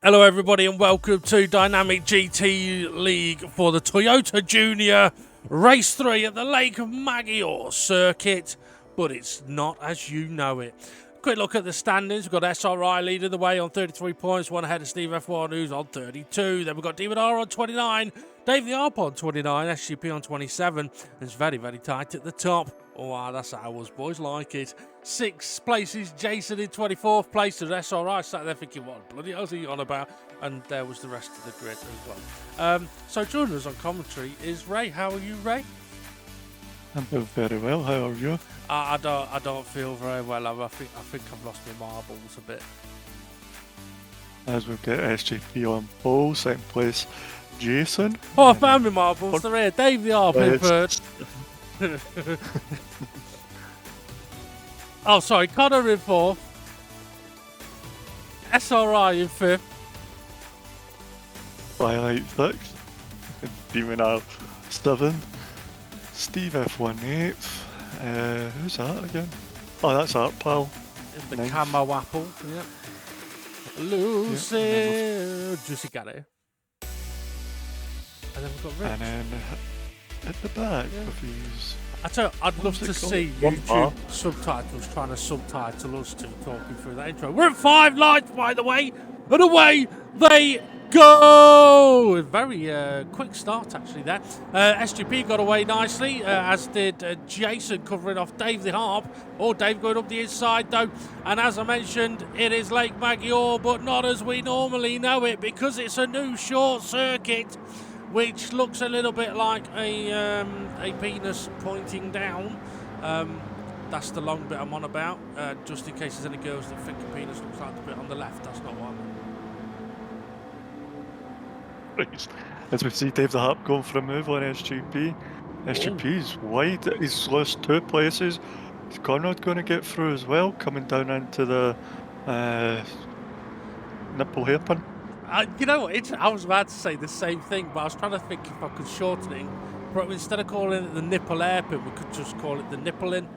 Hello everybody and welcome to Dynamic GT League for the Toyota Junior Race 3 at the Lake Maggiore circuit, but it's not as you know it. Quick look at the standings. We've got SRI leading the way on 33 points, one ahead of Steve F1 who's on 32. Then we've got Demon R on 29, Dave the Arp on 29, SGP on 27. It's very, very tight at the top. Oh, wow, that's how us boys like it. 6 places, Jason in 24th place, and SRI sat there thinking, what bloody hell's he on about? And there was the rest of the grid as well. So joining us on commentary is Ray. How are you, Ray? I'm doing very well. How are you? I don't feel very well. I think I've lost my marbles a bit. As we get SGP on pole, second place, Jason. Oh, I found my marbles. They're here. Dave the Arp in third. Oh, sorry. Connor in fourth. SRI in fifth. Twilight 6th. Demon R 7th. Steve F1 8th. Who's that again? Oh, that's Art Pal. The camo apple. Yeah. Lucy. Juicy got it. And then we've got Rich. And then at the back of these. I tell you, I'd love to see YouTube subtitles trying to subtitle us two talking through that intro. We're at 5 lights, by the way, and away they go! Very quick start, actually, there. SGP got away nicely, as did Jason covering off Dave the Harp. Oh, Dave going up the inside, though. And as I mentioned, it is Lake Maggiore, but not as we normally know it, because it's a new short circuit, which looks a little bit like a penis pointing down. That's the long bit I'm on about, just in case there's any girls that think a penis looks like the bit on the left. That's not what I mean. As we see Dave the Harp going for a move on SGP. SGP's wide. He's lost 2 places. Is Conrad going to get through as well, coming down into the nipple hairpin? You know what? I was about to say the same thing, but I was trying to think if I could shorten it. But instead of calling it the nipple hairpin, we could just call it the nippling.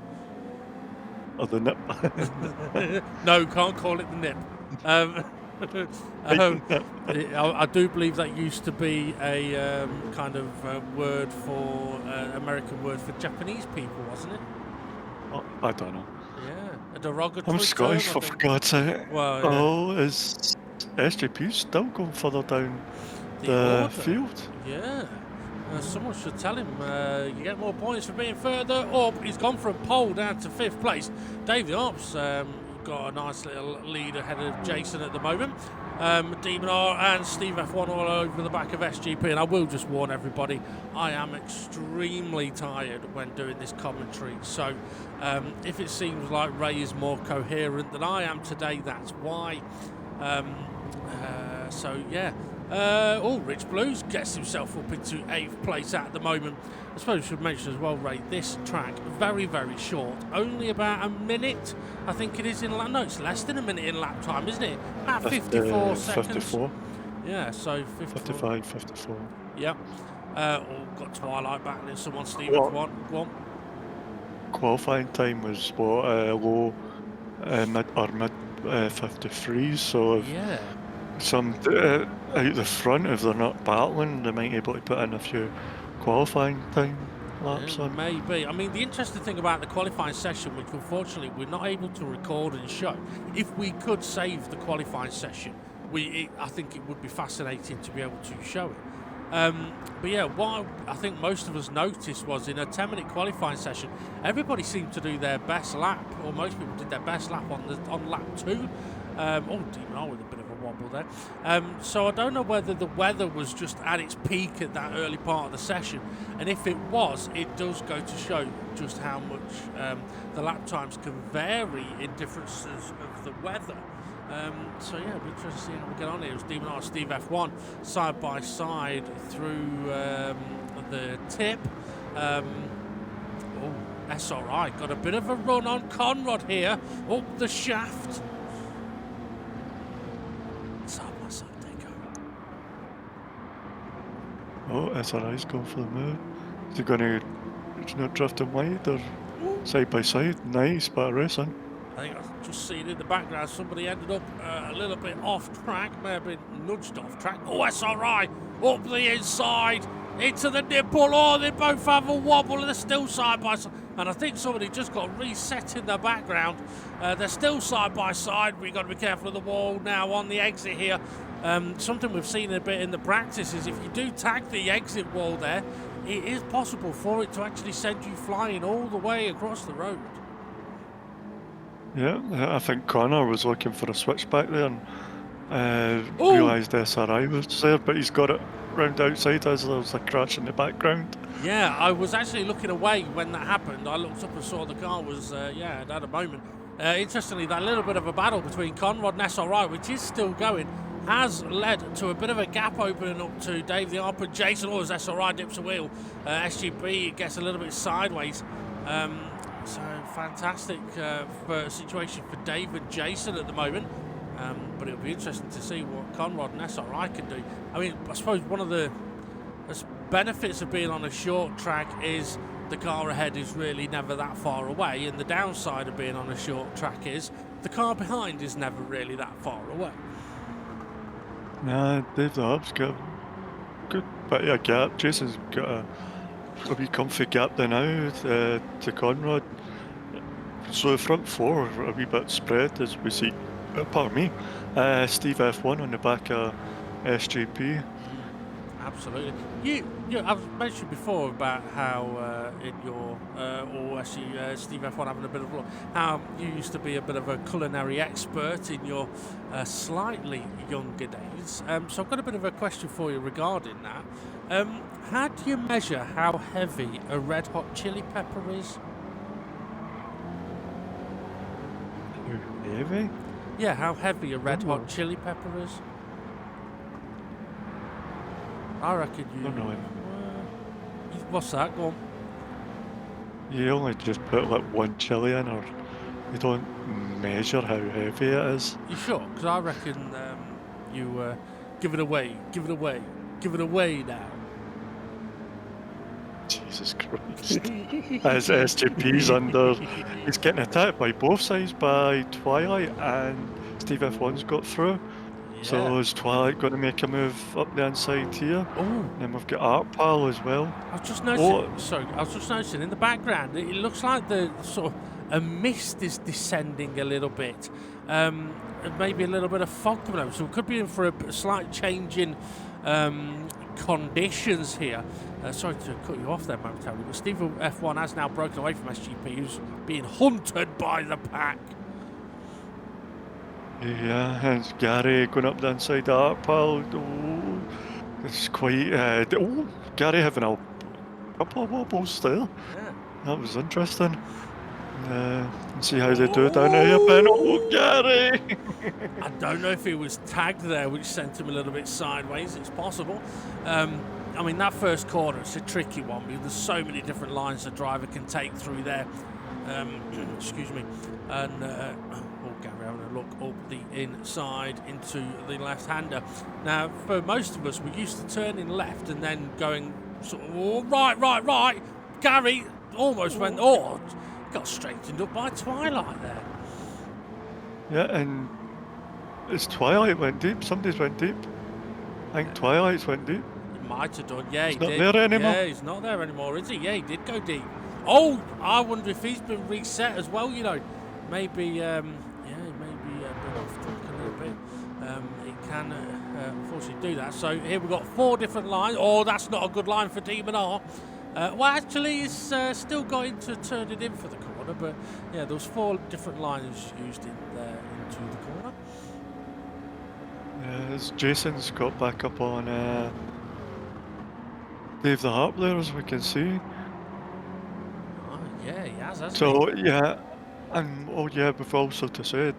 Or the nip? No, can't call it the nip. I do believe that used to be a kind of word for American word for Japanese people, wasn't it? Oh, I don't know. Yeah, a derogatory. I'm Scottish, term, for God's sake. Well, yeah. Oh, is SGP still going further down the field? Yeah. Someone should tell him you get more points for being further up. He's gone from pole down to 5th place. Dave the Arp's got a nice little lead ahead of Jason at the moment. Demon R and Steve F1 all over the back of SGP, and I will just warn everybody, I am extremely tired when doing this commentary, so if it seems like Ray is more coherent than I am today, that's why. So yeah. Rich Blues gets himself up into 8th place at the moment. I suppose we should mention as well, Ray, this track, very, very short. Only about a minute, I think it is in lap. No, it's less than a minute in lap time, isn't it? About 54 seconds. 54. Yeah, so 55, 54. Yeah. Got Twilight battling someone, Steve F1. Go on. Qualifying time was what, low, mid 53s, so if some out the front, if they're not battling, they might be able to put in a few qualifying time laps on. Maybe. I mean, the interesting thing about the qualifying session, which unfortunately we're not able to record and show, if we could save the qualifying session, I think it would be fascinating to be able to show it. But yeah, what I think most of us noticed was in a 10-minute qualifying session, everybody seemed to do their best lap, or most people did their best lap on lap 2. Demon R with a bit of a wobble there. So I don't know whether the weather was just at its peak at that early part of the session, and if it was, it does go to show just how much the lap times can vary in differences of the weather. So yeah, it'll be interesting to see how we get on here. It was Demon R and Steve F1 side by side through the tip. SRI got a bit of a run on Conrad here, up the shaft. Side by side they go. Oh, SRI's going for the move. Is he going to not drift him wide or side by side? Nice bit of racing. I think I've just seen in the background somebody ended up a little bit off track, may have been nudged off track. Oh, SRI up the inside into the nipple. Oh, they both have a wobble and they're still side by side. And I think somebody just got reset in the background. They're still side by side. We've got to be careful of the wall now on the exit here. Something we've seen a bit in the practice is if you do tag the exit wall there, it is possible for it to actually send you flying all the way across the road. Yeah, I think Connor was looking for a switchback there and realised SRI was there, but he's got it round outside as there was a crash in the background. Yeah, I was actually looking away when that happened. I looked up and saw the car was, it had a moment. Interestingly, that little bit of a battle between Conrad and SRI, which is still going, has led to a bit of a gap opening up to Dave the Arp and Jason. Oh, as SRI dips a wheel, SGP gets a little bit sideways. So fantastic situation for Dave and Jason at the moment. But it'll be interesting to see what Conrad and SRI can do. I mean, I suppose one of the benefits of being on a short track is the car ahead is really never that far away, and the downside of being on a short track is the car behind is never really that far away. Nah, Dave the Hub's got a good bit of a gap. Jason's got a wee comfy gap there now to Conrad. So the front four are a wee bit spread as we see, pardon me, Steve F1 on the back of SGP. Absolutely. I've mentioned before about how in your, or actually Steve F1 having a bit of a look, how you used to be a bit of a culinary expert in your slightly younger days. So I've got a bit of a question for you regarding that. How do you measure how heavy a red hot chili pepper is? Heavy? Yeah, how heavy a red hot chili pepper is? I reckon you... don't know. What's that? Go on. You only just put like one chili in, or you don't measure how heavy it is. You sure? Because I reckon you give it away now. Jesus Christ. As SGP's under, he's getting attacked by both sides, by Twilight and Steve F1's got through. Yeah. So is Twilight going to make a move up the inside here? Oh. Then we've got Art Pal as well. I was just noticing in the background, it looks like the sort of a mist is descending a little bit. Maybe a little bit of fog coming over. So we could be in for a slight change in conditions here. Sorry to cut you off there momentarily, but Steve F1 has now broken away from SGP, who's being hunted by the pack. Yeah, and Gary going up the inside of Art Pal. Oh, it's quite... Gary having a couple of wobbles there. Yeah. That was interesting. See how they do down here, Ben. Oh, Gary! I don't know if he was tagged there, which sent him a little bit sideways. It's possible. I mean, that first corner, it's a tricky one because there's so many different lines the driver can take through there. Excuse me. And, Gary having a look up the inside into the left-hander. Now, for most of us, we're used to turning left and then going sort of, right. Gary almost went, got straightened up by Twilight there. Yeah, and it's Twilight went deep. Somebody's went deep. I think Twilight's went deep. He might have done, yeah. He's not there anymore. Yeah, he's not there anymore, is he? Yeah, he did go deep. Oh, I wonder if he's been reset as well, you know. Maybe, been off track a little bit. It can, unfortunately, do that. So here we've got 4 different lines. Oh, that's not a good line for Demon R. Well, actually, he's still going to turn it in for the corner, but yeah, there was 4 different lines used in there into the corner. As Jason's got back up on Dave the Harp there, as we can see. Oh, yeah, he has, hasn't so, he? Yeah, and we've also to say,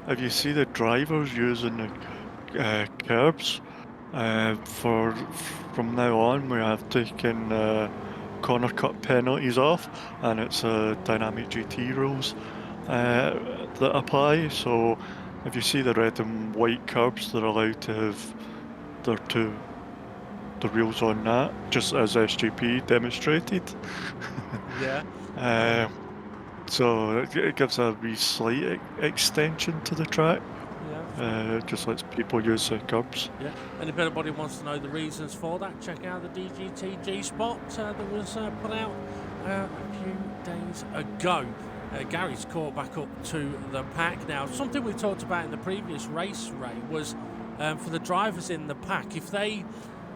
if you see the drivers using the curbs, from now on we have taken corner cut penalties off, and it's dynamic GT rules that apply. So if you see the red and white curbs, they're allowed to have the rules on that, just as SGP demonstrated. Yeah. So it gives a wee slight extension to the track. Yeah. Just lets people use the curbs. Yeah, and if anybody wants to know the reasons for that, check out the DGT G-Spot that was put out a few days ago. Gary's caught back up to the pack now. Something we talked about in the previous race, Ray, was for the drivers in the pack, if they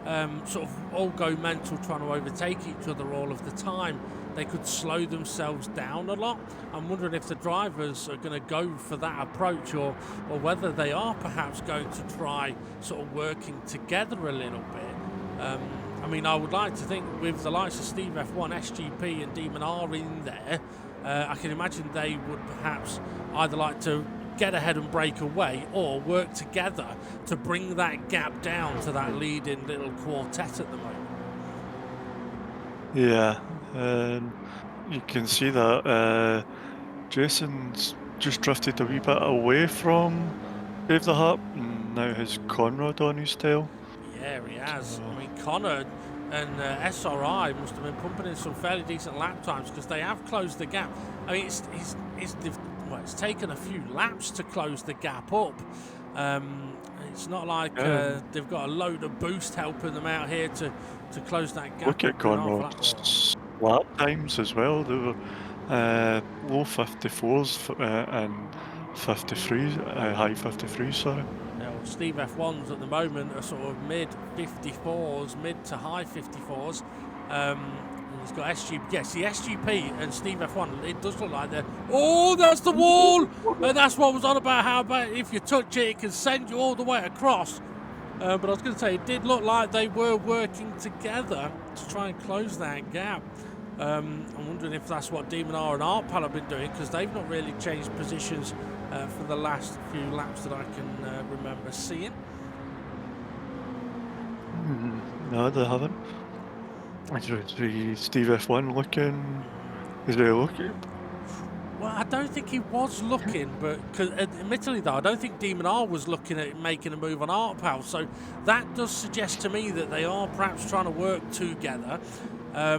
sort of all go mental trying to overtake each other all of the time, they could slow themselves down a lot. I'm wondering if the drivers are going to go for that approach, or whether they are perhaps going to try sort of working together a little bit. I mean, I would like to think with the likes of Steve F1, SGP and Demon R in there, I can imagine they would perhaps either like to get ahead and break away, or work together to bring that gap down to that leading little quartet at the moment. Yeah, and you can see that Jason's just drifted a wee bit away from Dave the Harp, and now has Conrad on his tail. Yeah, he has. I mean, Connor and SRI must have been pumping in some fairly decent lap times, because they have closed the gap. I mean, it's taken a few laps to close the gap up. It's not like they've got a load of boost helping them out here to close that gap. Look at Conrad's lap times as well. They were low 54s and 53s, high 53s, sorry. Now, Steve F1s at the moment are sort of mid 54s, mid to high 54s. He's got SGP. Yes, the SGP and Steve F1, it does look like they're... Oh, that's the wall! And that's what was on about, how about if you touch it, it can send you all the way across. But I was going to say, it did look like they were working together to try and close that gap. I'm wondering if that's what Demon R and Artpal have been doing, because they've not really changed positions for the last few laps that I can remember seeing. No, they haven't. Is Steve F1 looking? Is he looking? Well, I don't think he was looking, but admittedly though, I don't think Demon R was looking at making a move on Artpal, so that does suggest to me that they are perhaps trying to work together,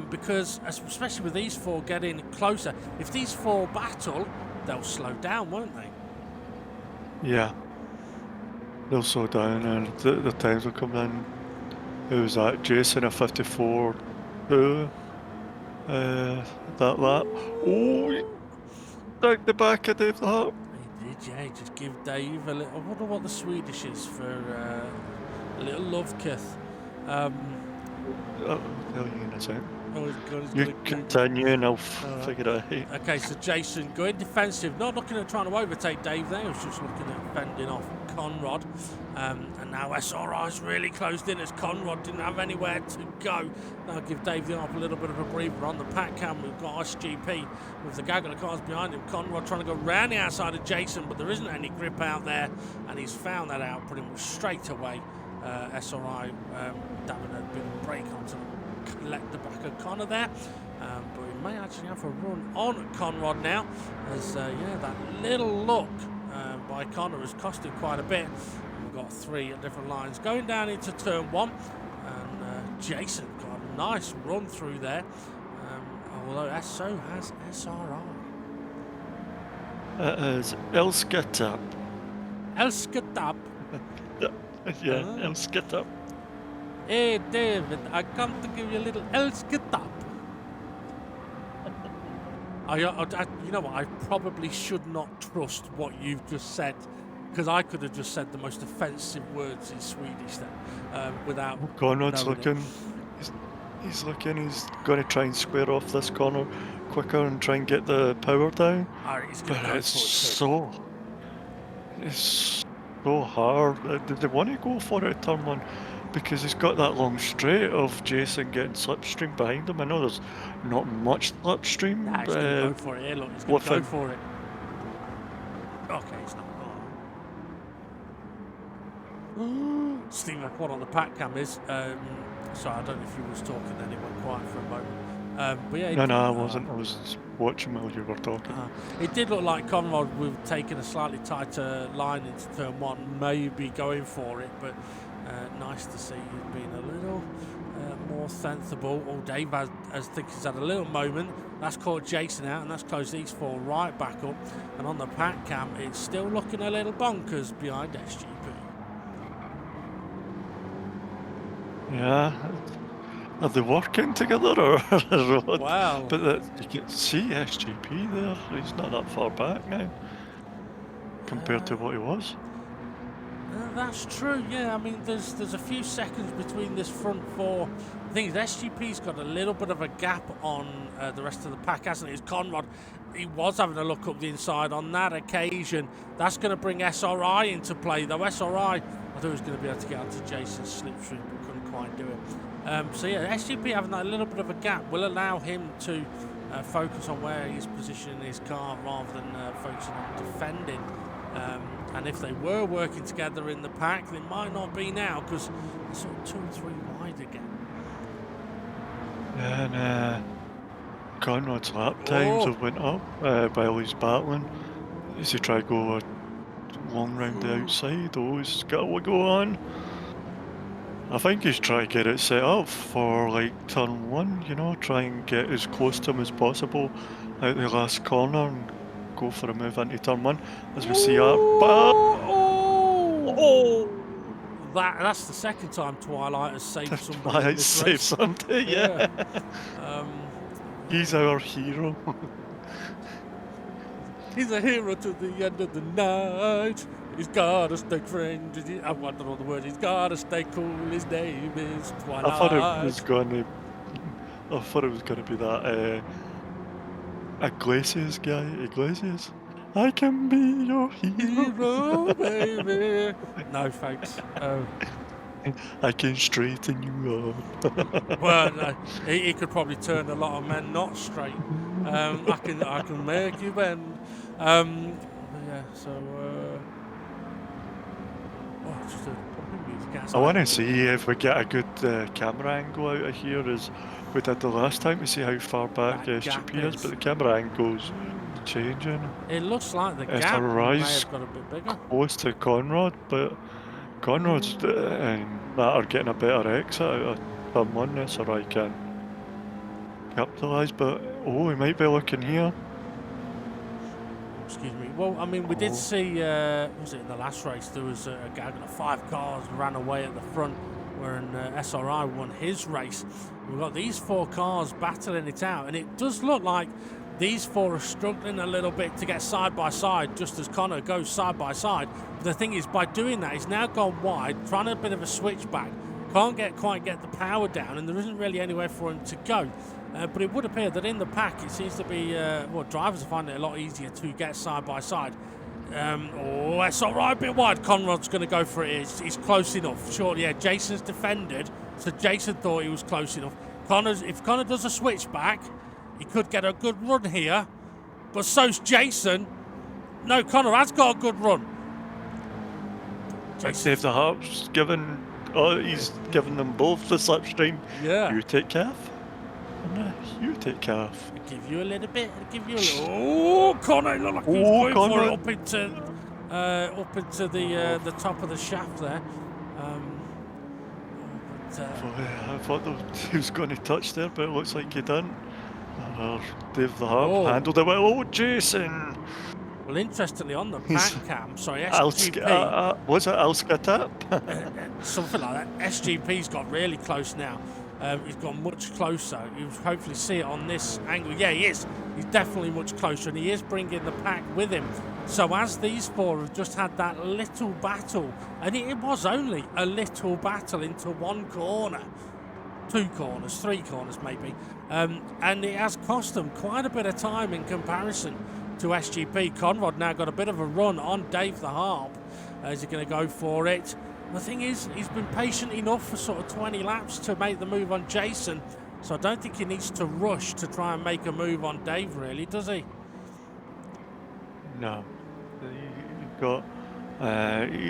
because especially with these four getting closer, if these four battle, they'll slow down, won't they? Yeah, they'll slow down, and the times will come in. Who was that? Jason, a 54 2 that lap. Oh, down the back of Dave the Harp. He did, yeah. Just give Dave a little... I wonder what the Swedish is for a little love kiss. I'll tell you in a second. Oh, you continue and I'll figure it out. Okay, so Jason going defensive, not looking at trying to overtake Dave there, he was just looking at fending off Conrad. And now SRI's really closed in as Conrad didn't have anywhere to go. Now give Dave the Arp a little bit of a breather on the pack cam. We've got SGP with the gaggle of cars behind him. Conrad trying to go round the outside of Jason, but there isn't any grip out there, and he's found that out pretty much straight away. SRI having a big break onto collect the back of Connor there, but we may actually have a run on Conrad now, as that little look by Connor has cost him quite a bit. We've got three different lines going down into turn one, and Jason got a nice run through there, although so has SRI. It is Elskatap. Elskatap? Yeah, Elskatap. Hey David, I come to give you a little Elskatap. You know what, I probably should not trust what you've just said, because I could have just said the most offensive words in Swedish then, without... Conrad's looking. He's looking, he's going to try and square off this corner quicker and try and get the power down. But it's so hard. Did they want to go for it at turn one? Because he's got that long straight of Jason getting slipstream behind him. I know there's not much slipstream. Nah, he's going to go for it. Look, he's going to go for it. Okay, it's not. Steve F1 on the pack cam is. Sorry, I don't know if you was talking then, it went quiet for a moment. But yeah, no, I wasn't. I was watching while you were talking. It did look like Conrad was taking a slightly tighter line into turn one, maybe going for it, but nice to see you being a little more sensible. Oh, Dave has think he's had a little moment. That's caught Jason out, and that's closed these 4 right back up. And on the pack cam, it's still looking a little bonkers behind SGP. Yeah. Are they working together or what? Wow. But you can see SGP there. He's not that far back now compared to what he was. That's true, yeah. I mean, there's a few seconds between this front 4. The thing is, SGP's got a little bit of a gap on the rest of the pack, hasn't he? It's Conrad. He was having a look up the inside on that occasion. That's going to bring SRI into play, though. SRI, I thought he was going to be able to get onto Jason's slipstream, but couldn't quite do it. So yeah, SGP having that little bit of a gap will allow him to focus on where he's positioning his car rather than focusing on defending. And if they were working together in the pack, they might not be now because they're sort of 2 and 3 wide again. And Conrad's lap times have went up while he's battling. As he try to go a long round the outside, he's got a wiggle on. I think he's trying to get it set up for like turn 1, you know, try and get as close to him as possible out the last corner and go for a move into turn 1 as we see that's the second time Twilight has saved somebody. Twilight saved something, yeah. He's our hero. He's a hero to the end of the night. He's gotta stay friends. I wonder all the words. He's gotta stay cool. His name is Twilight. I thought it was gonna be that Iglesias guy. Iglesias. I can be your hero, baby. No thanks. I can straighten you up. Well, no, he could probably turn a lot of men not straight. I can make you bend. Yeah. So. I want to see if we get a good camera angle out of here as we did the last time to see how far back SGP is, but the camera angle's changing. It looks like the gap may have got a bit bigger. Close to Conrad, but Conrad's and that are getting a better exit out of turn 1 there, so I can capitalise, but he might be looking here. Excuse me. Well, I mean, we did see, was it in the last race, there was a guy with 5 cars ran away at the front, wherein SRI won his race. We've got these 4 cars battling it out, and it does look like these 4 are struggling a little bit to get side by side, just as Connor goes side by side. But the thing is, by doing that, he's now gone wide, trying a bit of a switchback. Can't quite get the power down, and there isn't really anywhere for him to go. But it would appear that in the pack, it seems to be, drivers are finding it a lot easier to get side by side. That's all right, a bit wide. Conrad's going to go for it. He's close enough. Sure, yeah, Jason's defended, so Jason thought he was close enough. If Connor does a switchback, he could get a good run here, but so's Jason. No, Connor has got a good run. Save the Harps he's given them both the slipstream. Yeah. You take calf. You take calf. I'll give you a little bit. Oh, Connor, look like he's going for it up into the top of the shaft there. I thought he was going to touch there, but it looks like he didn't. Dave the Harp handled it well. Oh, Jason! Well, interestingly, on the pack cam, SGP... was it Alskatap? Something like that. SGP's got really close now. He's got much closer. You'll hopefully see it on this angle. Yeah, he is. He's definitely much closer, and he is bringing the pack with him. So as these 4 have just had that little battle, and it was only a little battle into 1 corner, 2 corners, 3 corners maybe, and it has cost them quite a bit of time in comparison to SGP. Conrad now got a bit of a run on Dave the Harp. Is he going to go for it? The thing is, he's been patient enough for sort of 20 laps to make the move on Jason, so I don't think he needs to rush to try and make a move on Dave, really, does he? No.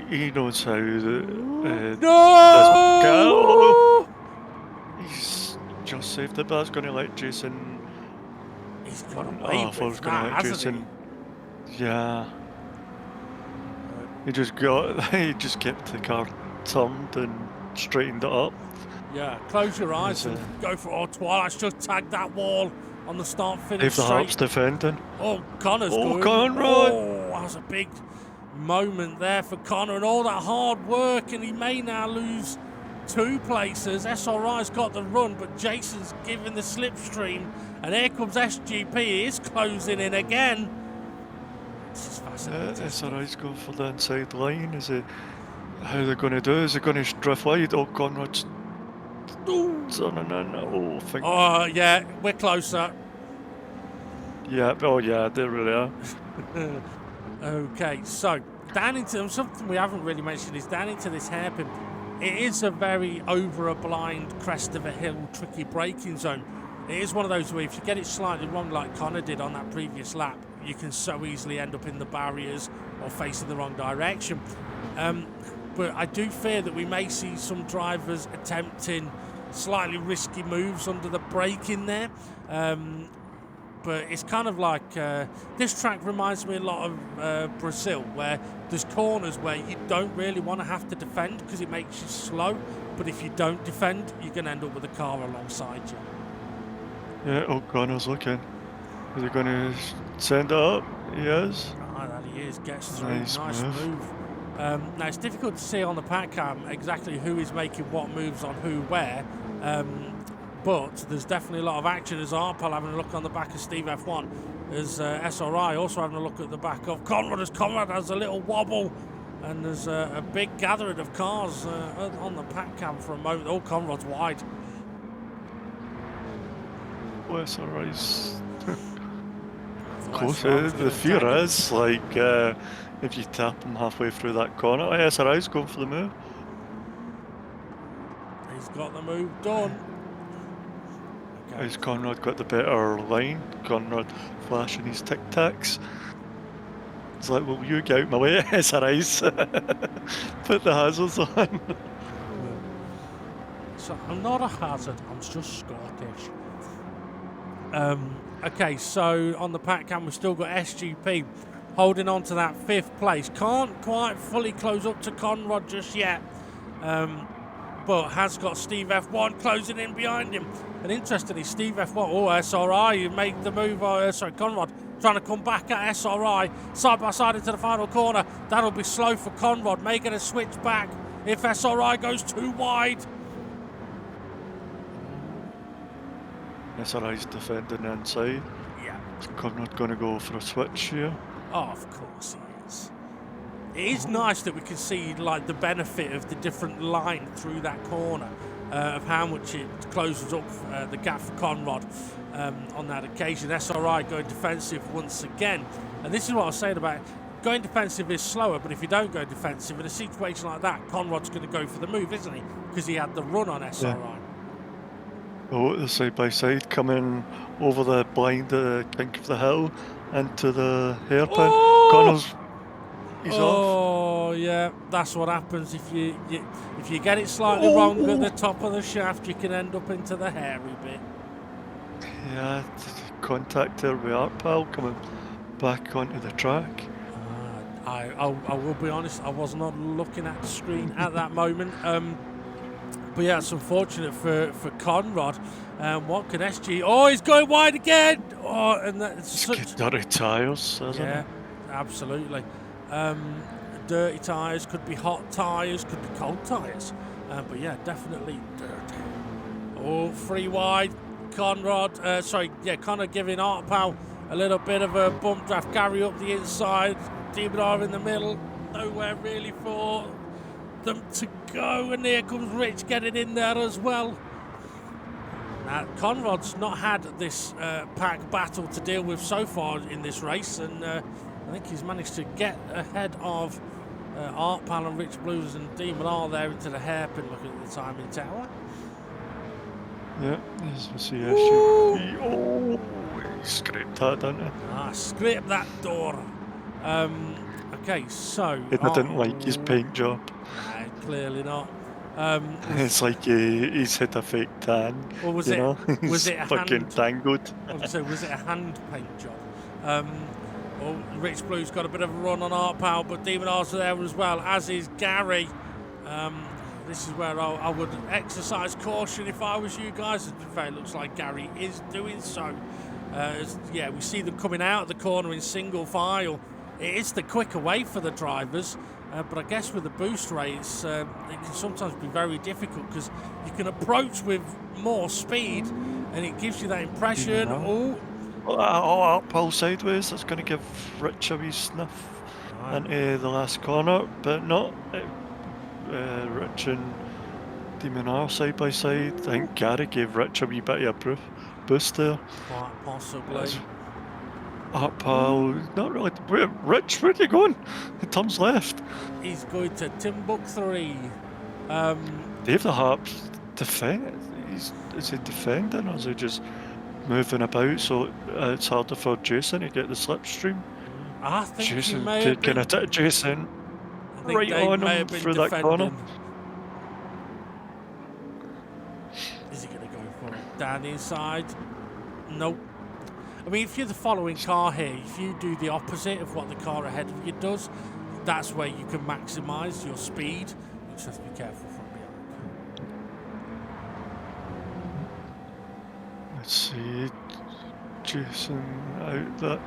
He knows how no! He's just saved it, but that's going to let Jason... He's got away with that, hasn't he? Yeah. He just kept the car turned and straightened it up. Yeah, close your eyes and go for it. Oh, Twilight's just tagged that wall on the start-finish If the straight. Harp's defending. Oh, Connor's going. Conrad! Oh, that was a big moment there for Connor, and all that hard work, and he may now lose 2 places. SRI's got the run, but Jason's giving the slipstream, and here comes SGP. He is closing in again. This is fascinating. SRI's going for the inside line. Is it? How they're going to do? Is it going to drift wide? Oh, Conrad's turning in. Oh, yeah, we're closer. Yeah, oh yeah, they really are. Okay, so down into something we haven't really mentioned is down into this hairpin. It is a very over a blind crest of a hill, tricky braking zone. It is one of those where if you get it slightly wrong, like Connor did on that previous lap, you can so easily end up in the barriers or facing the wrong direction. But I do fear that we may see some drivers attempting slightly risky moves under the braking there. But it's kind of like this track reminds me a lot of Brazil, where there's corners where you don't really want to have to defend because it makes you slow, but if you don't defend, you're going to end up with a car alongside you. Yeah, oh, Connor's looking. Is he going to send it up? He is. Ah, that he is. Gets through. Nice move. Now, it's difficult to see on the pack cam exactly who is making what moves on who where. But there's definitely a lot of action as Arpal having a look on the back of Steve F1, as SRI also having a look at the back of Conrad, as Conrad has a little wobble, and there's a big gathering of cars on the pack cam for a moment. Oh, Conrad's wide. Oh, SRI's close. The fear is, like, if you tap him halfway through that corner, SRI's going for the move. He's got the move done. Has Conrad got the better line? Conrad flashing his tic-tacs. It's like, well, you get out my way, SRI's. Put the hazards on. So I'm not a hazard, I'm just Scottish. Okay, so on the pack cam we've still got SGP holding on to that 5th place. Can't quite fully close up to Conrad just yet. But has got Steve F1 closing in behind him. And interestingly, Steve F1, oh, SRI, you make the move, Conrad trying to come back at SRI, side by side into the final corner. That'll be slow for Conrad, making a switch back if SRI goes too wide. SRI's defending the inside. Yeah. Is Conrad going to go for a switch here? Oh, of course he is. It is nice that we can see like the benefit of the different line through that corner, of how much it closes up the gap for Conrad on that occasion. SRI going defensive once again, and this is what I was saying about going defensive is slower, but if you don't go defensive in a situation like that, Conrad's going to go for the move, isn't he? Because he had the run on SRI. Yeah. Oh, the side by side coming over the blind kink of the hill into the hairpin. Oh! Connor's he's off. Oh yeah, that's what happens if you get it slightly wrong at the top of the shaft. You can end up into the hairy bit. Yeah, contact there with Arpal coming back onto the track. I will be honest, I was not looking at the screen at that moment. But yeah, it's unfortunate for Conrad. What can SG? Oh, he's going wide again. Oh, and that's such dirty tyres, isn't it? Yeah, absolutely. Dirty tyres, could be hot tyres, could be cold tyres. But yeah, definitely dirty. Oh, 3 wide. Conrad, Connor giving Arpal a little bit of a bump draft. Gary up the inside. Demonor in the middle. Nowhere really for them to go. And here comes Rich getting in there as well. Now, Conrad's not had this pack battle to deal with so far in this race, and I think he's managed to get ahead of Arpal and Rich Blues and Demonor there into the hairpin, looking at the timing tower. Yeah, as we see SGP. Oh, he scraped that, didn't he? Scrape that door. Okay, so... He didn't like his paint job. Clearly not. It's like he's hit a fake tan. Or was it a fucking tangled? Was it a hand paint job? Rich Blue's got a bit of a run on Arpal, but Demonor's there as well, as is Gary. this is where I would exercise caution if I was you guys. It looks like Gary is doing so. Yeah, we see them coming out of the corner in single file. It is the quicker way for the drivers, but I guess with the boost rates, it can sometimes be very difficult because you can approach with more speed, and it gives you that impression. Uphill sideways. That's going to give Rich a wee sniff into the last corner, but not Rich and Demon are side by side. I think Gary gave Rich a wee bit of a boost there. Quite possibly. Uphill, not really. Rich, where are you going? He turns left. He's going to Timbuktu. Dave the Harp's defend. Is he defending or is he just moving about? So it's harder for Jason to get the slipstream. I think Jason he may have been. Taking it at Jason. Right on him through that corner. Is he going to go for it? Down the inside? Nope. I mean, if you're the following car here, if you do the opposite of what the car ahead of you does, that's where you can maximise your speed. You just have to be careful from behind. Let's see. Jason out that.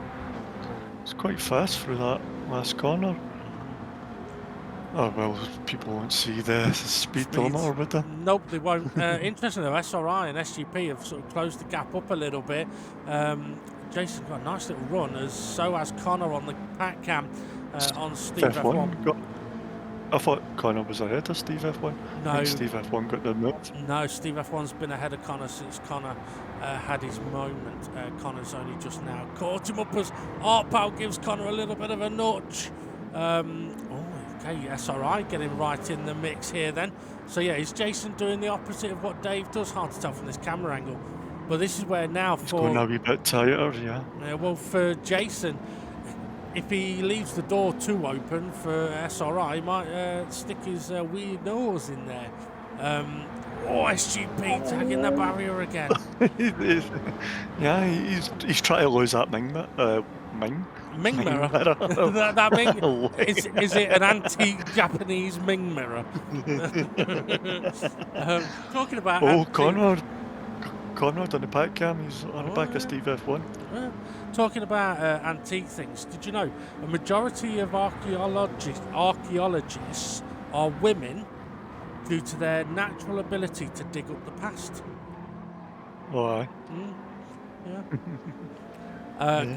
It's quite fast through that last corner. Oh, well, people won't see the speed limiter, would they? Nope, they won't. Interesting though, SRI and SGP have sort of closed the gap up a little bit. Jason's got a nice little run, so has Connor on the pack cam on Steve F1. I thought Connor was ahead of Steve F1. No. I think Steve F1 got the move. No, Steve F1's been ahead of Connor since Connor had his moment. Connor's only just now caught him up as Artpal gives Connor a little bit of a nudge. Okay, SRI getting right in the mix here then. So yeah, is Jason doing the opposite of what Dave does? Hard to tell from this camera angle. But this is where now He's going a wee bit tighter, yeah. Well, for Jason, if he leaves the door too open for SRI, he might stick his weird nose in there. SGP tagging the barrier again. Yeah, he's trying to lose that Ming mirror. that Ming is it an anti-Japanese Ming mirror? Talking about Conrad on the pack cam. He's on the back of Steve F1. Talking about antique things, did you know a majority of archaeologists are women due to their natural ability to dig up the past? Why? Yeah.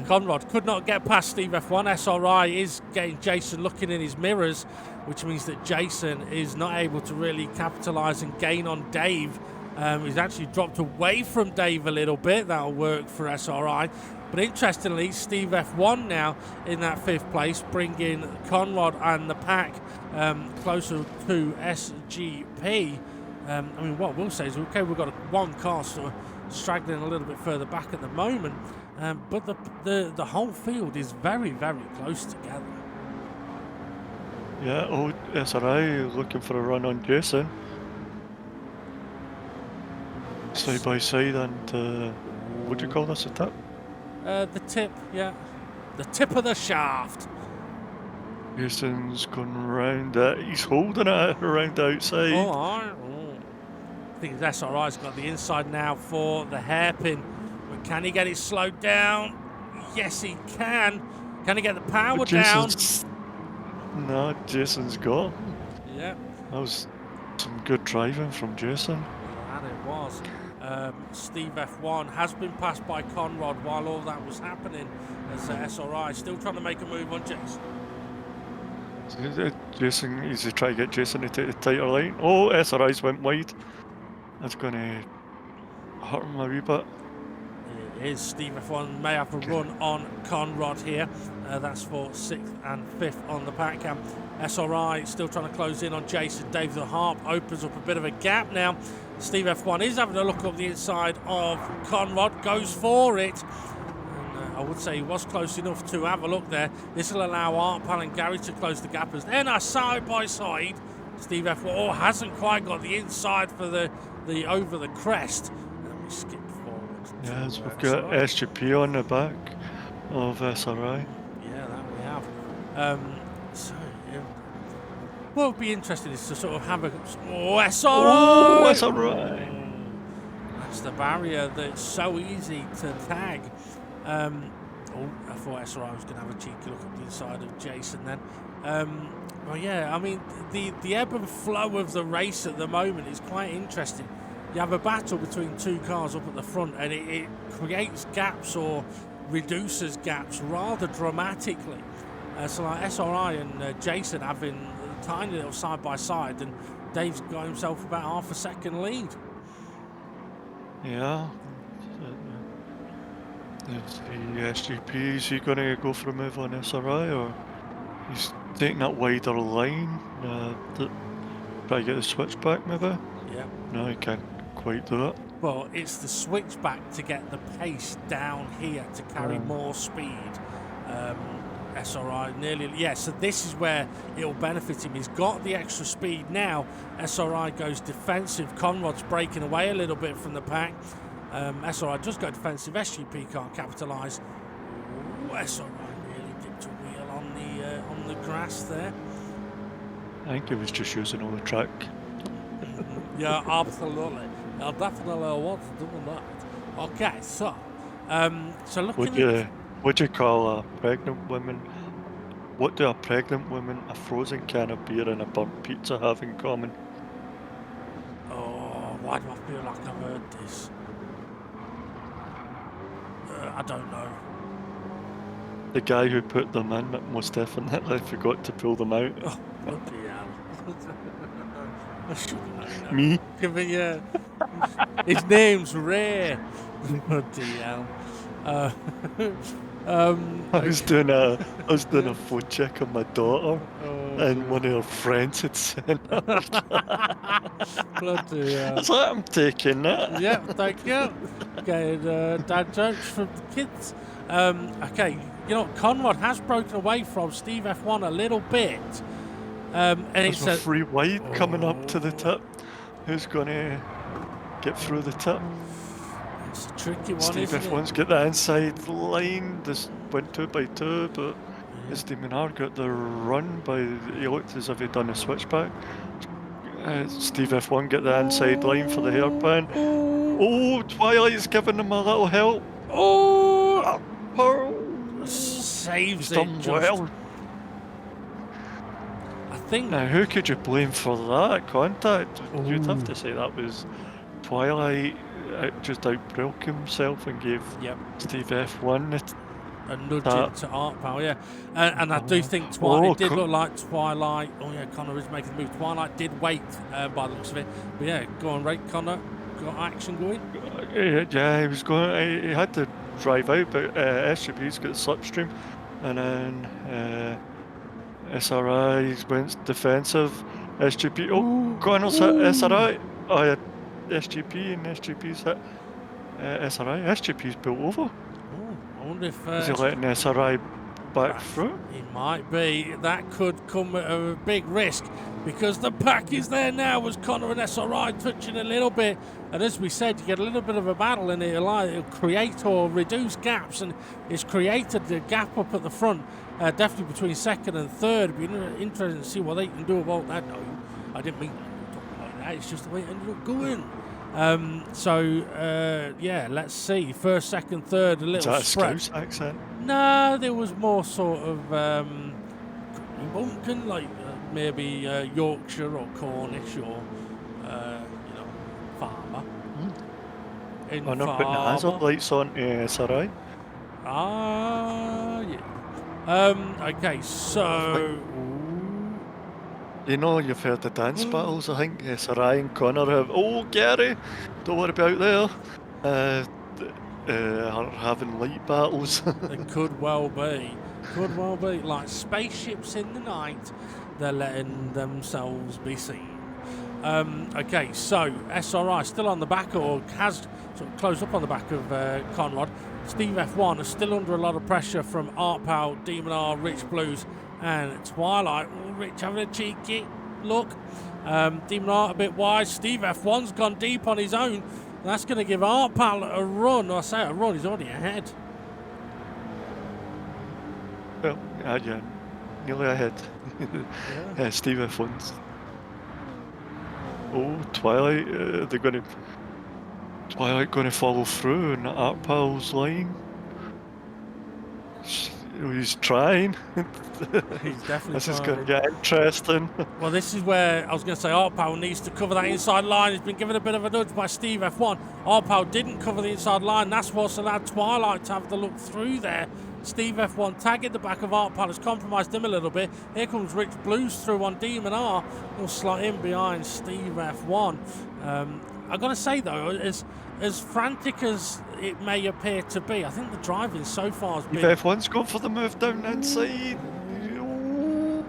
Conrad could not get past Steve F1. SRI is getting Jason looking in his mirrors, which means that Jason is not able to really capitalise and gain on Dave. He's actually dropped away from Dave a little bit. That'll work for SRI. But interestingly, Steve F1 now in that 5th place, bringing Conrad and the pack closer to SGP. I mean, what we'll say is, okay, we've got one car sort of straggling a little bit further back at the moment, but the whole field is very, very close together. Yeah, SRI looking for a run on Jason. Side by side, and what do you call this, a tip? The tip, yeah. The tip of the shaft. Jason's going round it. He's holding it around the outside. I think SRI's got the inside now for the hairpin. But can he get it slowed down? Yes, he can. Can he get the power down? No, Jason's got. Yeah. That was some good driving from Jason. And it was. Steve F1 has been passed by Conrad while all that was happening, as SRI still trying to make a move on Jason. Jason, he's trying to get Jason to take the tighter line. Oh, SRI's went wide. That's going to hurt him a wee bit. It is. Steve F1 may have a run on Conrad here. That's for 6th and 5th on the pack cam. SRI still trying to close in on Jason. Dave the Harp opens up a bit of a gap now. Steve F1 is having a look up the inside of Conrad, goes for it. And I would say he was close enough to have a look there. This will allow Artpal and Gary to close the gap as they're now side by side. Steve F1 hasn't quite got the inside for the over the crest. And we skip forward. Yes, we've got SGP on the back of SRI. Yeah, that we have. So, yeah. what would be interesting is to sort of have a SRI. Oh, SRI. That's the barrier that's so easy to tag. I thought SRI was going to have a cheeky look at the inside of Jason then. Well, yeah, I mean, the ebb and flow of the race at the moment is quite interesting. You have a battle between two cars up at the front, and it creates gaps or reduces gaps rather dramatically. So like SRI and Jason having a tiny little side by side, and Dave's got himself about half a second lead. Yeah. Is the SGP, is he going to go for a move on SRI, or he's taking that wider line to try to get the switch back maybe? Yeah. No, he can't quite do it. Well, it's the switchback to get the pace down here to carry more speed. SRI nearly, yeah, so this is where it'll benefit him. He's got the extra speed now. SRI goes defensive. Conrod's breaking away a little bit from the pack. SRI does go defensive. SGP can't capitalise. SRI really dipped a wheel on the grass there. I think he was just using all the track. Yeah, absolutely. I definitely want to do that. Okay, so looking What do you call a pregnant woman? What do a pregnant woman, a frozen can of beer, and a burnt pizza have in common? Oh, why do I feel like I've heard this? I don't know. The guy who put them in most definitely forgot to pull them out. Oh, bloody hell. I should know. Me? Yeah. His name's Ray. Bloody hell. I was doing a phone check on my daughter, and one of her friends had sent her. Bloody hell. I was like, I'm taking that. Yeah, thank you. Getting dad jokes from the kids. Okay, you know, Conrad has broken away from Steve F1 a little bit. And There's a free wide coming up to the tip. Who's going to get through the tip? It's a tricky one, Steve isn't F1's got the inside line. This went 2x2, but as Demonar got the run he looked as if he'd done a switchback. Steve F1 get the inside line for the hairpin. Oh, Twilight's giving him a little help. Saves He's done well. I think. Now, who could you blame for that contact? You'd have to say that was Twilight. Just outbroke himself and gave Steve F1 a nudge into Art Power, yeah. And I do think Twilight did look like Twilight. Oh yeah, Connor is making the move. Twilight did wait by the looks of it. But yeah, go on, right, Connor. Got action going? Yeah, he was going. He had to drive out, but SGP's got slipstream, and then SRI went defensive. SGP. Oh, Connor's hit SRI. Oh yeah. SGP and SGP's hit SRI. SGP's built over. I wonder if is he letting SRI back through? He might be. That could come at a big risk because the pack is there now. Was Connor and SRI touching a little bit, and as we said, you get a little bit of a battle, and it'll create or reduce gaps, and it's created the gap up at the front, definitely between second and third. It'd be interesting to see what they can do about that. No, I didn't mean that. It's just the way it ended up going. Yeah, let's see. First, second, third, a little spread. Is that a Scouse accent? No, there was more sort of bumpkin, like maybe Yorkshire or Cornish or farmer. I'm not putting the hazard lights on SRI. Yeah. Okay, so. You know, you've heard the dance battles, I think. SRI and Connor have. Oh, Gary! Don't worry about there. Are having light battles. It could well be. Could well be. Like spaceships in the night, they're letting themselves be seen. Okay, so SRI still on the back, or has sort of closed up on the back of Conrad. Steve F1 is still under a lot of pressure from Art Powell, Demon R, Rich Blues, and Twilight. Rich having a cheeky look. Demon Art a bit wide. Steve F1's gone deep on his own. That's going to give Art Powell a run. I say a run, he's already ahead. Well, yeah. nearly ahead. Yeah. Steve F1's. Oh, Twilight, Twilight going to follow through in Artpal's line. He's trying. He's definitely This is trying. going to get interesting. Well, this is where I was going to say Artpal needs to cover that inside line. He's been given a bit of a nudge by Steve F1. Artpal didn't cover the inside line. That's what's allowed Twilight to have the look through there. Steve F1 tagging the back of Artpal has compromised him a little bit. Here comes Rich Blues through on Demon R. He'll slot in behind Steve F1. I've got to say, though, as frantic as it may appear to be, I think the driving so far has been... F1's gone for the move down the inside.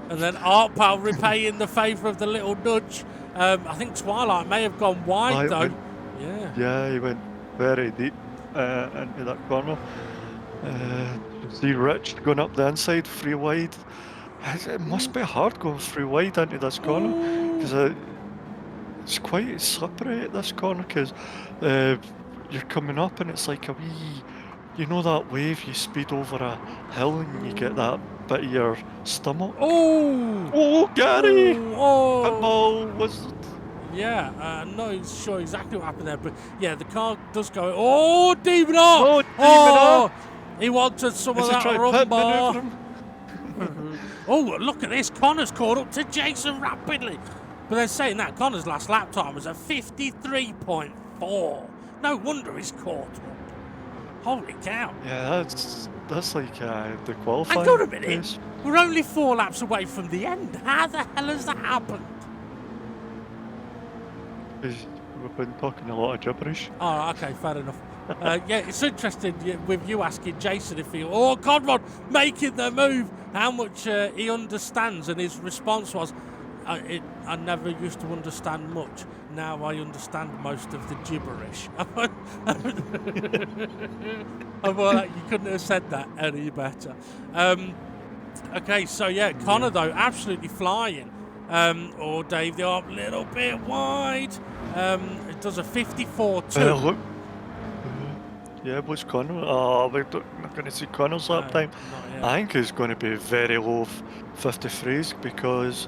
And then Artpal repaying the favour of the little nudge. I think Twilight may have gone wide, though. Yeah, he went very deep into that corner. See Rich going up the inside, free wide. It must be hard going free wide into this corner, because it's quite slippery at this corner, because you're coming up and it's like a wee, you know that wave you speed over a hill and you get that bit of your stomach. Oh, Gary! Pitbull was... Yeah, I'm not sure exactly what happened there, but yeah, the car does go. Oh, Demon R! Oh, he wanted some of that rumbar. Oh, look at this. Connor's caught up to Jason rapidly. But they're saying that Connor's last lap time was a 53.4. No wonder he's caught up. Holy cow. Yeah, that's like the qualifying. Hang on a minute. Pace. We're only 4 laps away from the end. How the hell has that happened? We've been talking a lot of gibberish. Oh, okay, fair enough. Yeah, it's interesting with you asking Jason if he... Oh, Conrad making the move. How much he understands, and his response was, I never used to understand much. Now I understand most of the gibberish. Well, you couldn't have said that any better. Okay, so yeah, Connor though, absolutely flying. Or Dave, they are a little bit wide. It does a 54.2. Look. Yeah, what's Connor? Oh, we're not going to see Connor's lap time. I think it's going to be very low 53s, because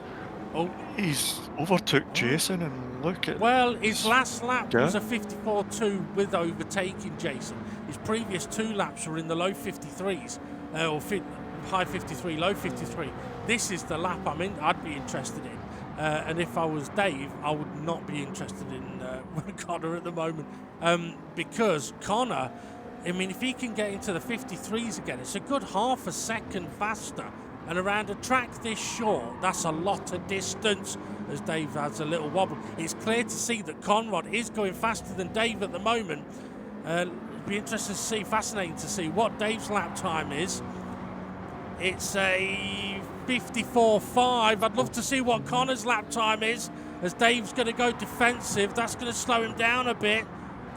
he's overtook Jason, and look at... Well, his last lap was a 54.2 with overtaking Jason. His previous 2 laps were in the low 53s, or high 53, low 53. This is the lap I'd be interested in. And if I was Dave, I would not be interested in Connor at the moment. Because Connor, I mean, if he can get into the 53s again, it's a good half a second faster. And around a track this short, that's a lot of distance, as Dave has a little wobble. It's clear to see that Conrad is going faster than Dave at the moment. It'd be interesting to see, fascinating to see what Dave's lap time is. It's a 54.5. I'd love to see what Connor's lap time is, as Dave's going to go defensive. That's going to slow him down a bit.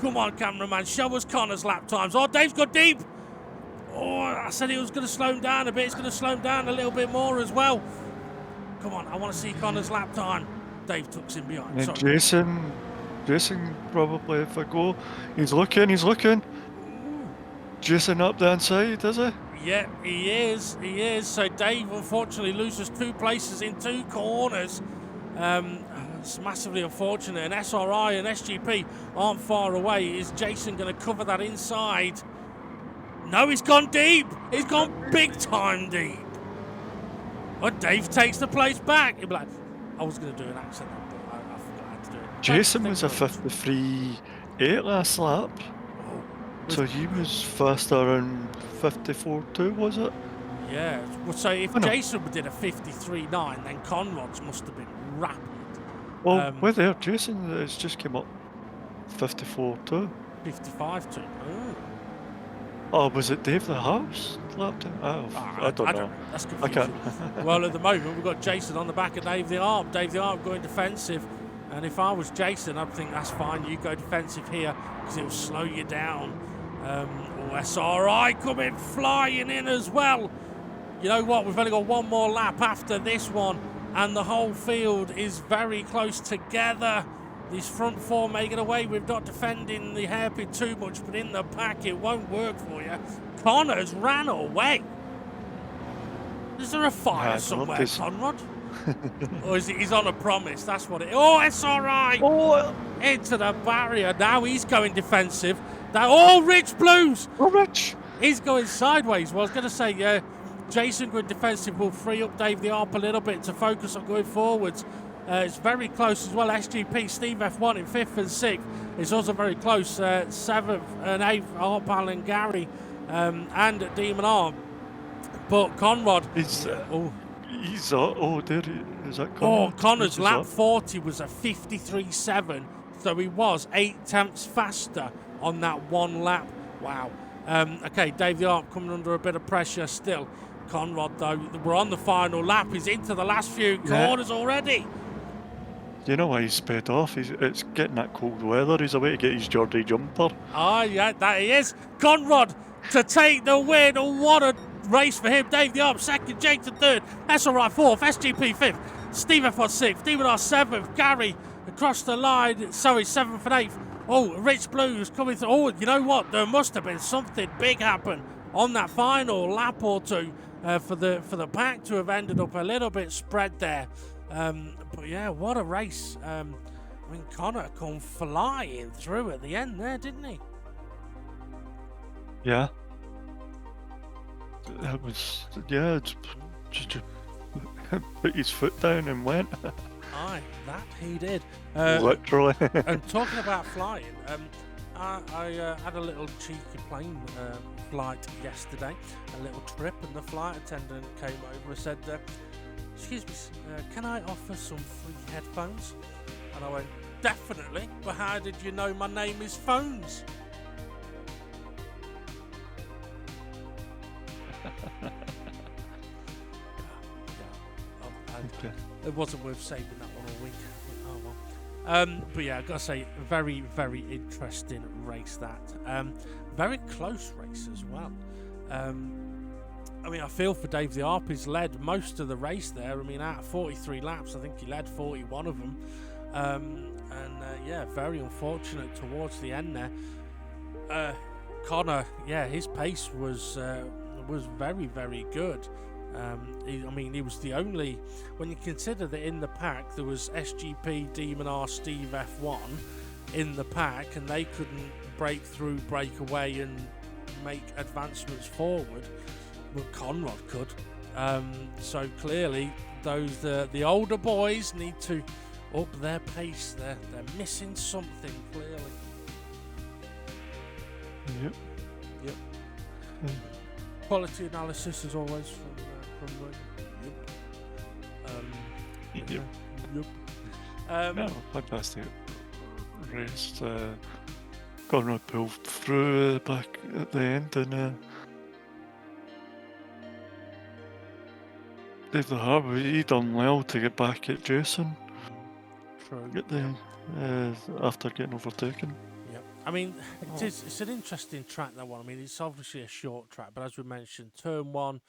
Come on, cameraman, show us Connor's lap times. Oh, Dave's got deep. Oh, I said it was going to slow him down a bit. It's going to slow him down a little bit more as well. Come on, I want to see Connor's lap time. Dave tucks him behind. And Jason probably, if I go, he's looking. Jason up the inside, is he? Yeah, he is. So Dave unfortunately loses 2 places in 2 corners. It's massively unfortunate. And SRI and SGP aren't far away. Is Jason going to cover that inside? No, he's gone deep. He's gone big time deep. But Dave takes the place back. He'll be like, I was going to do an accent, but I forgot to do it. Jason was a 53.8 last lap. So he was faster in 54.2, was it? Yeah. Well, so if Jason did a 53.9, then Conrad's must have been rapid. Well, we're there. Jason has just came up 54.2. 55.2. Oh, was it Dave the House lap time? Oh, I don't know. That's confusing. Well, at the moment, we've got Jason on the back of Dave the Arp. Dave the Arp going defensive. And if I was Jason, I'd think that's fine. You go defensive here because it'll slow you down. SRI coming flying in as well. You know what? We've only got 1 more lap after this one, and the whole field is very close together. These front 4 may get away with not defending the hairpin too much, but in the pack it won't work for you. Connors ran away. Is there a fire Yeah, somewhere, Conrad? Or is it he's on a promise? That's what it. Oh, it's all right. Oh, Into the barrier. Now he's going defensive. Oh, Rich Blues. oh, Rich. He's going sideways. Well, I was going to say, Jason going defensive will free up Dave the Arp a little bit to focus on going forwards. It's very close as well. SGP, Steve F1 in 5th and 6th. It's also very close. 7th and 8th, Arpal and Gary and Demon Arm. But Conrad... There is that Connor? Oh, Connor's lap 40 was a 53.7, so he was 8 tenths faster on that one lap. Wow. Okay, Dave the Arp coming under a bit of pressure still. Conrad, though, we're on the final lap. He's into the last few corners already. Do you know why he's sped off? It's getting that cold weather. He's away to get his Geordie jumper. Oh, yeah, that he is. Conrad to take the win. What a race for him. Dave the Arp 2nd, Jake to 3rd. That's all right, 4th. SGP 5th. Steve F1 6th. Demon R 7th. Gary across the line. Sorry, 7th and 8th. Oh, Rich Blues coming through. Oh, you know what? There must have been something big happen on that final lap or two for the pack to have ended up a little bit spread there. But yeah, what a race. I mean, Connor come flying through at the end there, didn't he? Yeah. That was, just put his foot down and went. Aye, that he did. Literally. And talking about flying, I had a little cheeky plane flight yesterday, a little trip, and the flight attendant came over and said, excuse me, can I offer some free headphones? And I went, definitely, but how did you know my name is Phones? It wasn't worth saving that one all week. Oh well. But yeah, I've got to say, very, very interesting race that. Very close race as well. I mean, I feel for Dave the Arp. He's led most of the race there. I mean, out of 43 laps, I think he led 41 of them. Yeah, very unfortunate towards the end there. Connor, yeah, his pace was very, very good. He was the only, when you consider that in the pack there was SGP, Demon R, Steve F1 in the pack, and they couldn't break through, break away and make advancements forward, but Conrad could. So clearly those the older boys need to up their pace. They're missing something clearly. Yep. Quality analysis as always from Yep. No, fantastic race. Conrad pulled through back at the end, and Dave the Harbour, he done well to get back at Jason. True. After getting overtaken. Yep. I mean, it's an interesting track, that one. I mean, it's obviously a short track, but as we mentioned, turn 1,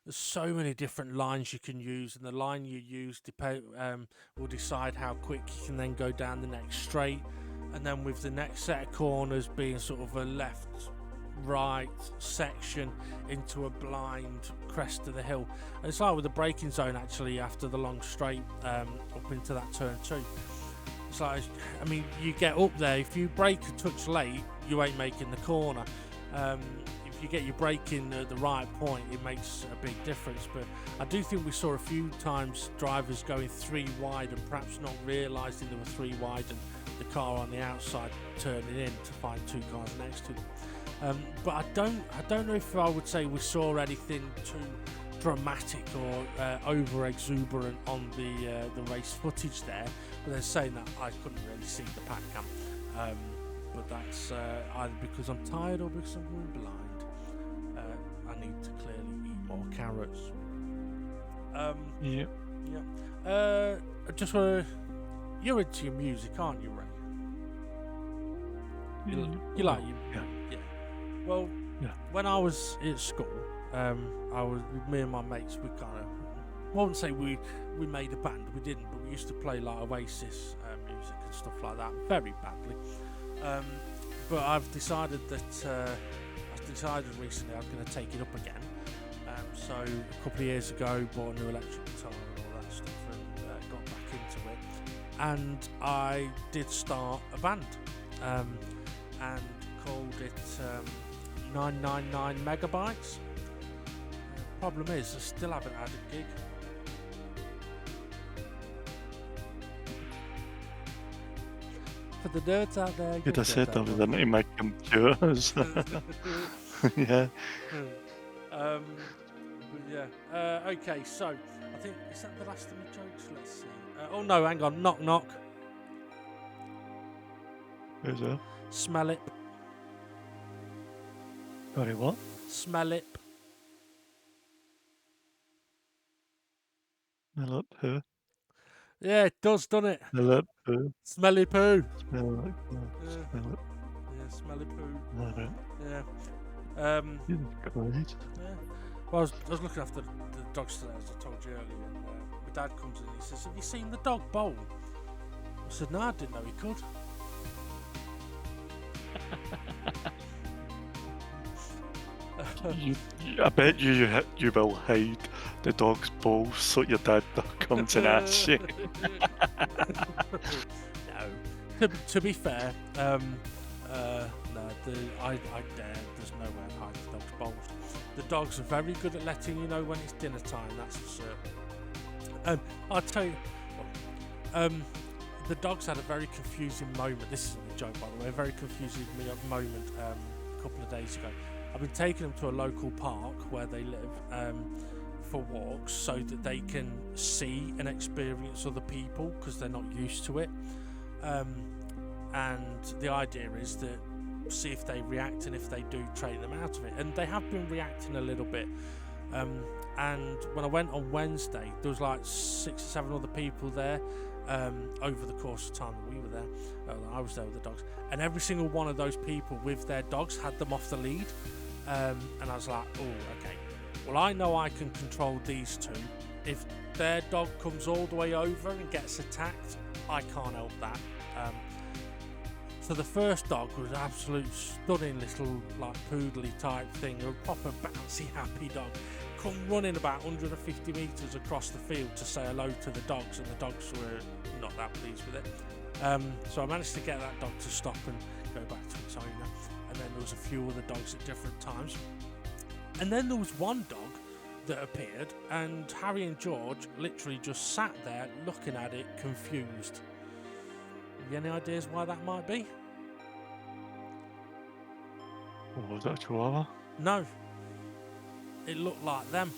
there's so many different lines you can use, and the line you use will decide how quick you can then go down the next straight. And then with the next set of corners being sort of a left-right section into a blind crest of the hill. And it's like with the braking zone, actually, after the long straight up into that turn 2. It's like, I mean, you get up there, if you brake a touch late, you ain't making the corner. If you get your braking at the right point, it makes a big difference. But I do think we saw a few times drivers going 3 wide and perhaps not realising there were 3 wide, and the car on the outside turning in to find 2 cars next to them. But I don't know if I would say we saw anything too dramatic or over exuberant on the race footage there. But they're saying that I couldn't really see the pack cam. But that's either because I'm tired or because I'm going blind. I need to clearly eat more carrots. Yeah. I just want to. You're into your music, aren't you, Ray? You like you? Yeah. Well, when I was at school, me and my mates, we kind of, I won't say we made a band, we didn't, but we used to play like Oasis music and stuff like that, very badly. But I've decided that, recently I'm going to take it up again. So a couple of years ago, bought a new electric guitar and all that stuff, and got back into it. And I did start a band, and called it 999 Megabytes. Problem is, I still haven't had a gig. For the nerds out there, You'd have said that was into my computers. Yeah. Okay, so I think, is that the last of my jokes? Let's see. Oh no, hang on. Knock knock. Who's that? Smell it. Sorry, what? Smell it. Smell it poo. Yeah, it does, doesn't it? Smell it poo. Smelly poo. Smell it poo. Smell it. Yeah, smelly poo. Alright. Yeah. Jesus Christ. Yeah. Well, I was looking after the dogs today, as I told you earlier, and my dad comes in and he says, "Have you seen the dog bowl?" I said, "No, I didn't know he could." I bet you will hide the dog's balls so your dad comes and asks you. No. To be fair, no, I dare. There's no way I'd hide the dog's balls. The dogs are very good at letting you know when it's dinner time, that's for certain. I'll tell you, the dogs had a very confusing moment. This isn't a joke, by the way. A very confusing moment a couple of days ago. I've been taking them to a local park where they live for walks so that they can see and experience other people because they're not used to it. And the idea is that see if they react, and if they do, train them out of it. And they have been reacting a little bit. And when I went on Wednesday, there was like 6 or 7 other people there over the course of time that we were there. I was there with the dogs, and every single one of those people with their dogs had them off the lead. And I was like, oh, okay. Well, I know I can control these two. If their dog comes all the way over and gets attacked, I can't help that. So the first dog was an absolute stunning little like poodly type thing, a proper bouncy happy dog, come running about 150 metres across the field to say hello to the dogs, and the dogs were not that pleased with it. So I managed to get that dog to stop and go back to its owner, and then there was a few other dogs at different times. And then there was one dog that appeared, and Harry and George literally just sat there looking at it confused. You any ideas why that might be? Oh, was that a chihuahua? No. It looked like them.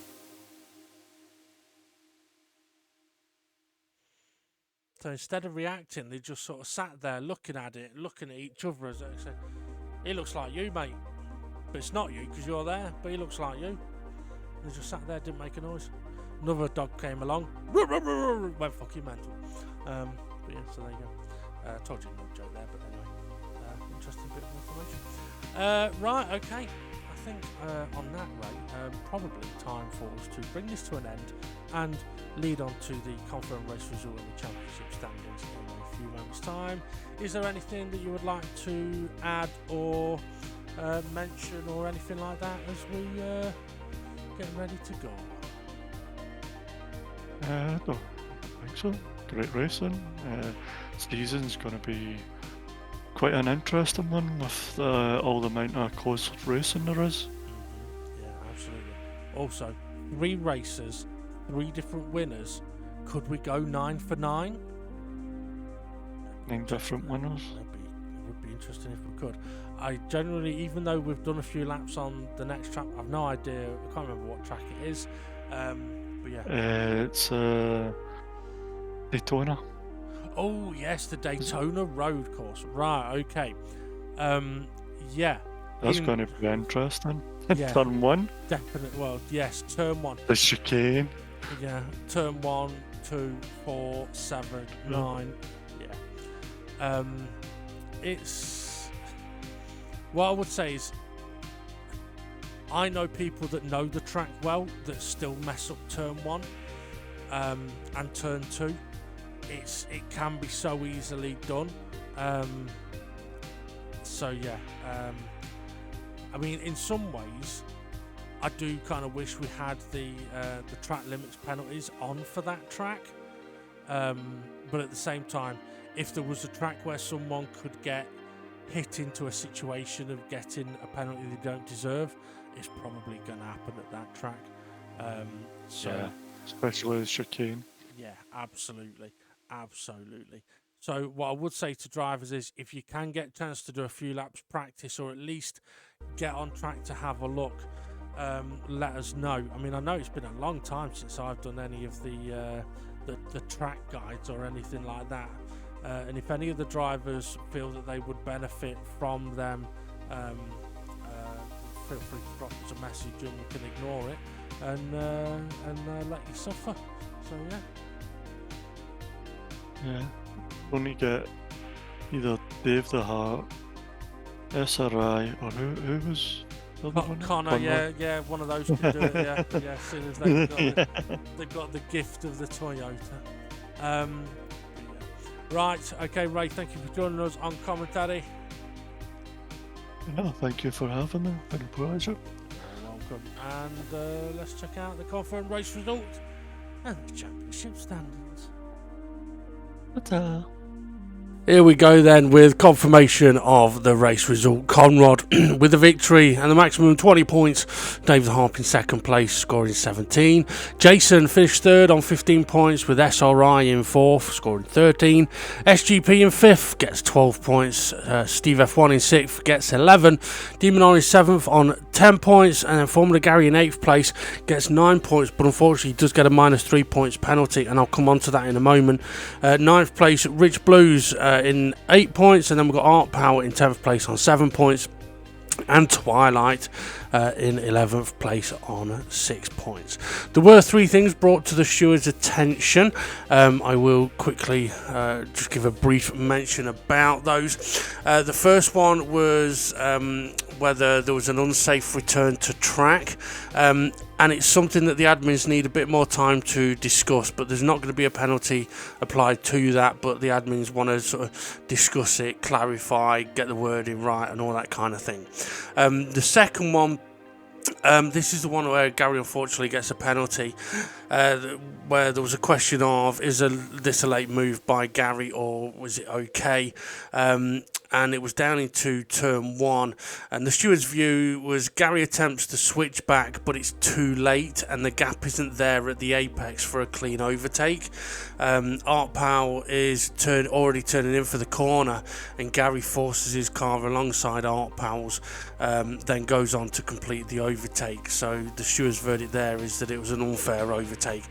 So instead of reacting, they just sort of sat there looking at it, looking at each other as they said, "He looks like you, mate." But it's not you because you're there, but he looks like you. They just sat there, didn't make a noise. Another dog came along, went fucking mental. But yeah, so there you go. Told you no joke there, but anyway, interesting bit of information. Right, okay. I think on that rate, probably time for us to bring this to an end and lead on to the confirmed race result and the championship standings in a few moments' time. Is there anything that you would like to add or mention or anything like that as we get ready to go? I don't think so. Great racing. Season's going to be quite an interesting one with all the amount of close racing there is. Yeah, absolutely. Also, 3 races, 3 different winners. Could we go 9 for 9? 9 different winners. It would be interesting if we could. I generally, even though we've done a few laps on the next track, I've no idea. I can't remember what track it is. But yeah. It's Daytona. Oh yes, the Daytona road course. Right, okay. Yeah. That's going to be interesting. Yeah, Turn 1. Definitely. Well, yes, turn 1. The chicane. Yeah, turn 1, 2, 4, 7, 9. Yeah. It's what I would say is I know people that know the track well that still mess up turn 1 and turn 2. It can be so easily done. So yeah, I mean, in some ways, I do kind of wish we had the track limits penalties on for that track. But at the same time, if there was a track where someone could get hit into a situation of getting a penalty they don't deserve, it's probably going to happen at that track. Yeah, especially the chicane. Yeah, absolutely. So what I would say to drivers is, if you can get a chance to do a few laps practice, or at least get on track to have a look, let us know. I mean, I know it's been a long time since I've done any of the track guides or anything like that. And if any of the drivers feel that they would benefit from them, feel free to drop us a message and we can ignore it and let you suffer. So yeah, only get either Dave the Heart, SRI, or who was the other one? Connor, yeah, one of those can do it. Yeah, as soon as they've got the gift of the Toyota. Right, okay, Ray, thank you for joining us on commentary. No, thank you for having me. Been a pleasure. You're welcome. And let's check out the confirmed race result and the championship standings. Ta-ta. Here we go then with confirmation of the race result. Conrad with the victory and the maximum 20 points. David Harp in second place, scoring 17. Jason finished third on 15 points, with SRI in fourth, scoring 13. SGP in fifth, gets 12 points. Steve F1 in sixth, gets 11. Demon R in seventh on 10 points. And then Formula Gary in eighth place, gets 9 points, but unfortunately does get a minus 3 points penalty, and I'll come on to that in a moment. Ninth place, Rich Blues in 8 points, and then we've got Art Power in 10th place on 7 points, and Twilight in 11th place on 6 points. There were 3 things brought to the steward's attention. I will quickly just give a brief mention about those. The first one was whether there was an unsafe return to track, and it's something that the admins need a bit more time to discuss, but there's not going to be a penalty applied to that, but the admins want to sort of discuss it, clarify, get the wording right and all that kind of thing. The second one, this is the one where Gary unfortunately gets a penalty, where there was a question of, is this a late move by Gary or was it okay? And it was down into turn 1, and the steward's view was Gary attempts to switch back, but it's too late and the gap isn't there at the apex for a clean overtake. Art Powell is already turning in for the corner, and Gary forces his car alongside Art Powell's, then goes on to complete the overtake. So the steward's verdict there is that it was an unfair overtake,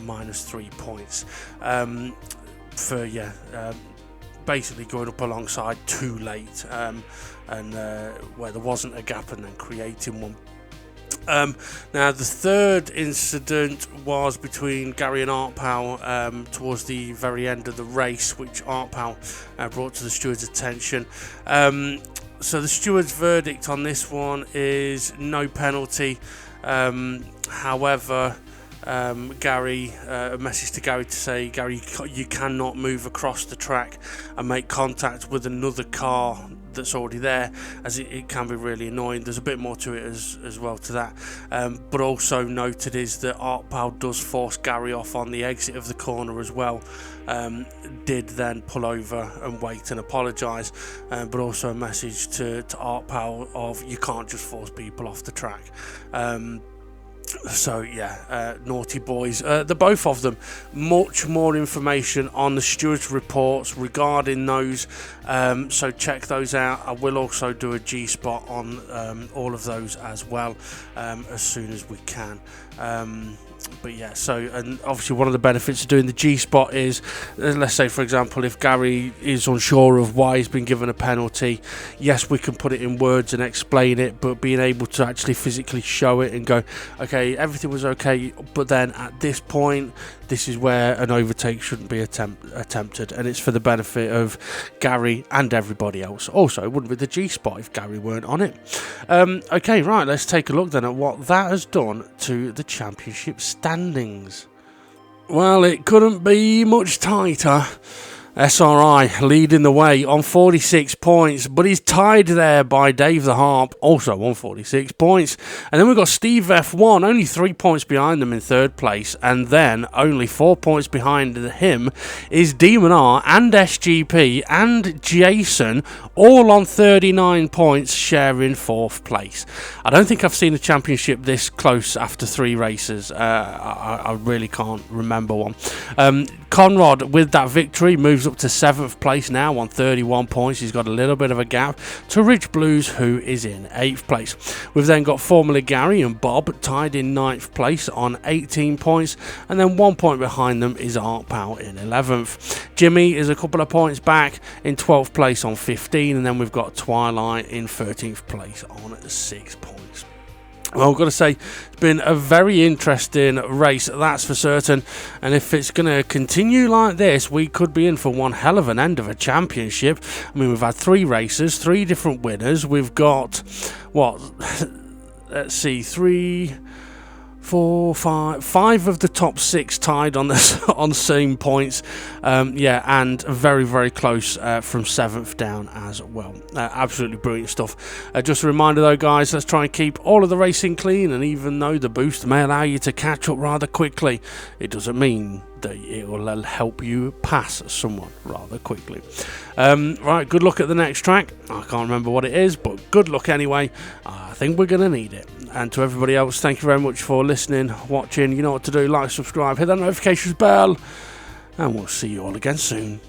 minus 3 points for basically going up alongside too late, and where there wasn't a gap and then creating one. Now the third incident was between Gary and Art Powell towards the very end of the race, which Art Powell brought to the steward's attention. So the steward's verdict on this one is no penalty. However, Gary, a message to Gary to say, Gary, you cannot move across the track and make contact with another car that's already there, as it can be really annoying. There's a bit more to it as well to that, but also noted is that Art Powell does force Gary off on the exit of the corner as well. Did then pull over and wait and apologise, but also a message to Art Powell of, you can't just force people off the track. So yeah, naughty boys, the both of them. Much more information on the steward's reports regarding those, so check those out. I will also do a G-spot on all of those as well, as soon as we can. But yeah, so, and obviously one of the benefits of doing the G-spot is, let's say for example, if Gary is unsure of why he's been given a penalty, yes, we can put it in words and explain it, but being able to actually physically show it and go, okay, everything was okay, but then at this point, this is where an overtake shouldn't be attempted, and it's for the benefit of Gary and everybody else. Also, it wouldn't be the G-spot if Gary weren't on it. Okay, right, let's take a look then at what that has done to the championship standings. Well, it couldn't be much tighter. SRI leading the way on 46 points, but he's tied there by Dave the Harp, also on 46 points. And then we've got Steve F1, only 3 points behind them in third place, and then only 4 points behind him is Demon R and SGP and Jason, all on 39 points, sharing fourth place. I don't think I've seen a championship this close after 3 races. I really can't remember one. Conrad, with that victory, moves up to 7th place now on 31 points. He's got a little bit of a gap to Rich Blues, who is in 8th place. We've then got Formula Gary and Bob tied in 9th place on 18 points, and then 1 point behind them is Art Pal in 11th. Jimmy is a couple of points back in 12th place on 15, and then we've got Twilight in 13th place on 6 points. Well, I've got to say, it's been a very interesting race, that's for certain. And if it's going to continue like this, we could be in for one hell of an end of a championship. I mean, we've had 3 races, 3 different winners. We've got, what, let's see, 3, 4, 5 of the top 6 tied on same points. And very, very close from 7th down as well. Absolutely brilliant stuff. Just a reminder though, guys, let's try and keep all of the racing clean, and even though the boost may allow you to catch up rather quickly, it doesn't mean that it will help you pass someone rather quickly. Right, good luck at the next track. I can't remember what it is, but good luck anyway. I think we're going to need it. And to everybody else, thank you very much for listening, watching. You know what to do. Like, subscribe, hit that notifications bell, and we'll see you all again soon.